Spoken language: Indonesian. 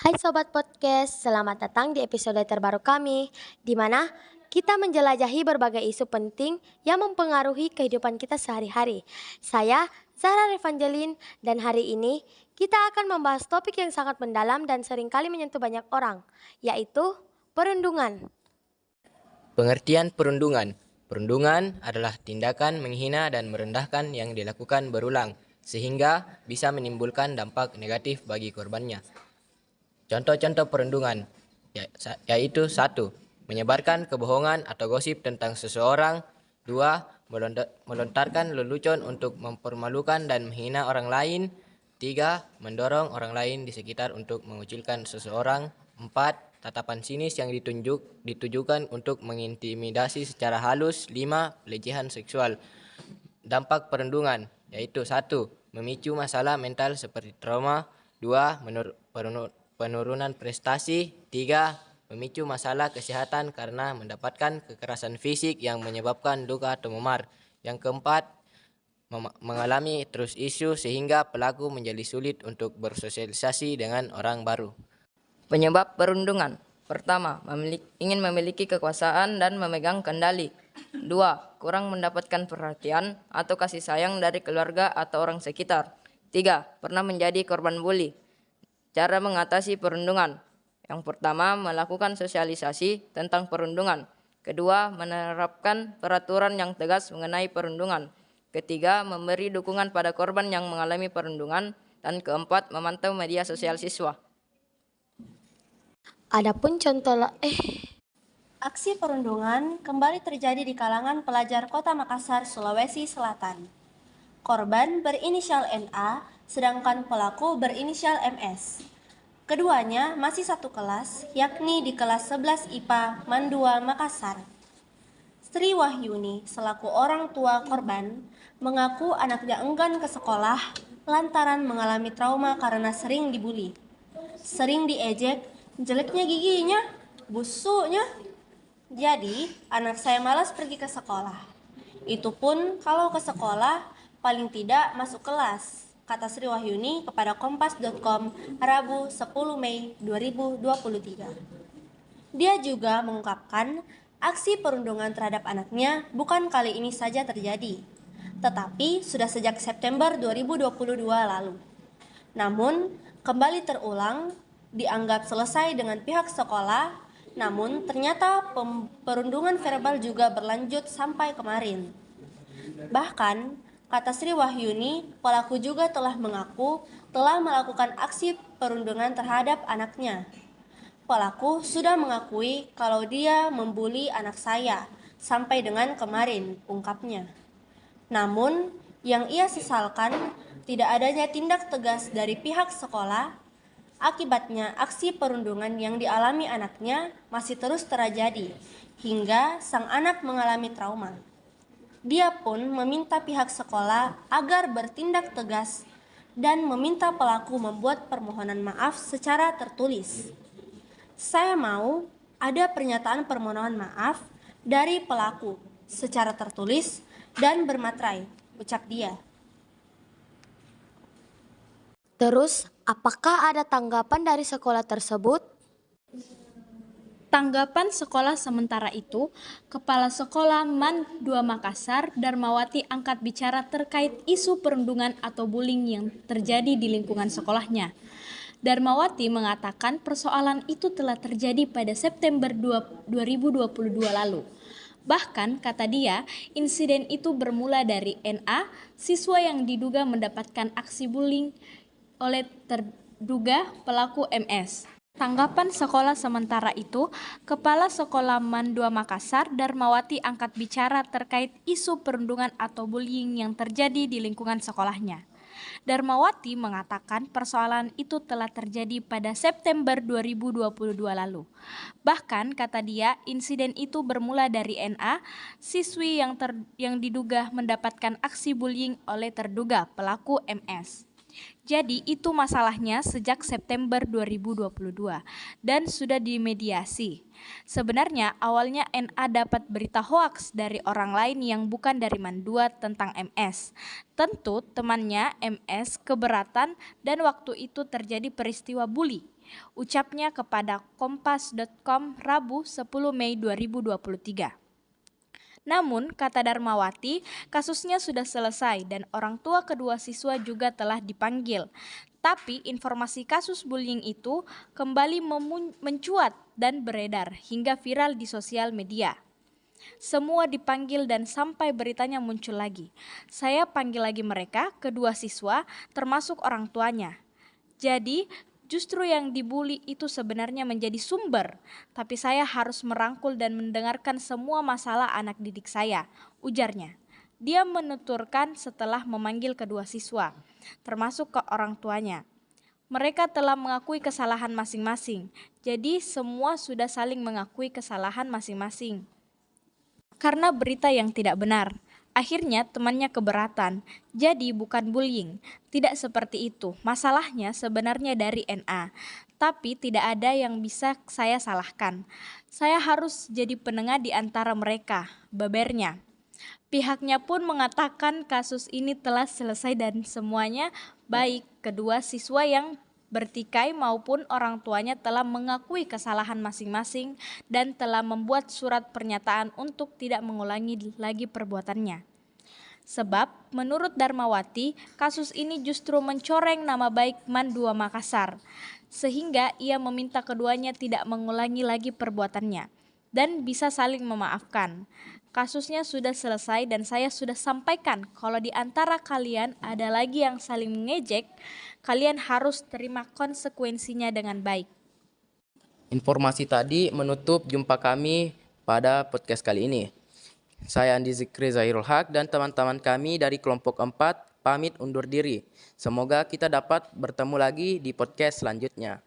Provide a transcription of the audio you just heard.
Hai Sobat Podcast, selamat datang di episode terbaru kami, di mana kita menjelajahi berbagai isu penting yang mempengaruhi kehidupan kita sehari-hari. Saya, Zahra Revangelin, dan hari ini kita akan membahas topik yang sangat mendalam dan seringkali menyentuh banyak orang, yaitu perundungan. Pengertian perundungan. Perundungan adalah tindakan menghina dan merendahkan yang dilakukan berulang, sehingga bisa menimbulkan dampak negatif bagi korbannya. Contoh-contoh perundungan yaitu 1. Menyebarkan kebohongan atau gosip tentang seseorang. 2. Melontarkan lelucon untuk mempermalukan dan menghina orang lain. 3. Mendorong orang lain di sekitar untuk mengucilkan seseorang. 4. Tatapan sinis yang ditujukan untuk mengintimidasi secara halus. 5. Pelecehan seksual. Dampak perundungan yaitu 1. Memicu masalah mental seperti trauma. 2. Penurunan prestasi. 3. Memicu masalah kesehatan karena mendapatkan kekerasan fisik yang menyebabkan luka atau memar. Yang keempat, mengalami trust issue sehingga pelaku menjadi sulit untuk bersosialisasi dengan orang baru. Penyebab perundungan. Pertama, ingin memiliki kekuasaan dan memegang kendali. 2. Kurang mendapatkan perhatian atau kasih sayang dari keluarga atau orang sekitar. 3. Pernah menjadi korban bully. Cara mengatasi perundungan. Yang pertama, melakukan sosialisasi tentang perundungan. Kedua, menerapkan peraturan yang tegas mengenai perundungan. Ketiga, memberi dukungan pada korban yang mengalami perundungan. Dan keempat, memantau media sosial siswa. Adapun contoh Aksi perundungan kembali terjadi di kalangan pelajar Kota Makassar, Sulawesi Selatan. Korban berinisial NA, sedangkan pelaku berinisial MS. Keduanya masih satu kelas, yakni di kelas 11 IPA Mandua Makassar. Sri Wahyuni selaku orang tua korban mengaku anaknya enggan ke sekolah lantaran mengalami trauma karena sering dibully. Sering diejek, jeleknya giginya, busuknya. Jadi, anak saya malas pergi ke sekolah. Itu pun kalau ke sekolah, paling tidak masuk kelas, kata Sri Wahyuni kepada Kompas.com Rabu 10 Mei 2023. Dia juga mengungkapkan aksi perundungan terhadap anaknya bukan kali ini saja terjadi, tetapi sudah sejak September 2022 lalu. Namun, kembali terulang, dianggap selesai dengan pihak sekolah, namun ternyata perundungan verbal juga berlanjut sampai kemarin. Bahkan, kata Sri Wahyuni, pelaku juga telah mengaku telah melakukan aksi perundungan terhadap anaknya. Pelaku sudah mengakui kalau dia membuli anak saya sampai dengan kemarin, ungkapnya. Namun, yang ia sesalkan tidak adanya tindak tegas dari pihak sekolah. Akibatnya, aksi perundungan yang dialami anaknya masih terus terjadi hingga sang anak mengalami trauma. Dia pun meminta pihak sekolah agar bertindak tegas dan meminta pelaku membuat permohonan maaf secara tertulis. Saya mau ada pernyataan permohonan maaf dari pelaku secara tertulis dan bermaterai, ucap dia. Terus, apakah ada tanggapan dari sekolah tersebut? Tanggapan sekolah sementara itu, Kepala Sekolah MAN 2 Makassar, Darmawati angkat bicara terkait isu perundungan atau bullying yang terjadi di lingkungan sekolahnya. Darmawati mengatakan persoalan itu telah terjadi pada September 2022 lalu. Bahkan, kata dia, insiden itu bermula dari NA, siswa yang diduga mendapatkan aksi bullying oleh terduga pelaku MS. Tanggapan sekolah sementara itu, Kepala Sekolah MAN 2 Makassar, Darmawati angkat bicara terkait isu perundungan atau bullying yang terjadi di lingkungan sekolahnya. Darmawati mengatakan persoalan itu telah terjadi pada September 2022 lalu. Bahkan, kata dia, insiden itu bermula dari NA, siswi yang diduga mendapatkan aksi bullying oleh terduga pelaku MS. Jadi itu masalahnya sejak September 2022 dan sudah dimediasi. Sebenarnya awalnya NA dapat berita hoaks dari orang lain yang bukan dari Mandua tentang MS. Tentu temannya MS keberatan dan waktu itu terjadi peristiwa bully. Ucapnya kepada kompas.com Rabu 10 Mei 2023. Namun, kata Darmawati, kasusnya sudah selesai dan orang tua kedua siswa juga telah dipanggil. Tapi informasi kasus bullying itu kembali mencuat dan beredar hingga viral di sosial media. Semua dipanggil dan sampai beritanya muncul lagi. Saya panggil lagi mereka, kedua siswa, termasuk orang tuanya. Jadi, justru yang dibully itu sebenarnya menjadi sumber, tapi saya harus merangkul dan mendengarkan semua masalah anak didik saya, ujarnya. Dia menuturkan setelah memanggil kedua siswa, termasuk ke orang tuanya. Mereka telah mengakui kesalahan masing-masing, jadi semua sudah saling mengakui kesalahan masing-masing. Karena berita yang tidak benar. Akhirnya temannya keberatan, jadi bukan bullying. Tidak seperti itu, masalahnya sebenarnya dari NA. Tapi tidak ada yang bisa saya salahkan. Saya harus jadi penengah di antara mereka, bebernya. Pihaknya pun mengatakan kasus ini telah selesai dan semuanya baik. Kedua siswa yang bertikai maupun orang tuanya telah mengakui kesalahan masing-masing dan telah membuat surat pernyataan untuk tidak mengulangi lagi perbuatannya. Sebab, menurut Darmawati, kasus ini justru mencoreng nama baik MAN 2 Makassar, sehingga ia meminta keduanya tidak mengulangi lagi perbuatannya dan bisa saling memaafkan. Kasusnya sudah selesai dan saya sudah sampaikan kalau di antara kalian ada lagi yang saling mengejek, kalian harus terima konsekuensinya dengan baik. Informasi tadi menutup jumpa kami pada podcast kali ini. Saya Andi Zikri Zahirul Haq dan teman-teman kami dari kelompok 4 pamit undur diri. Semoga kita dapat bertemu lagi di podcast selanjutnya.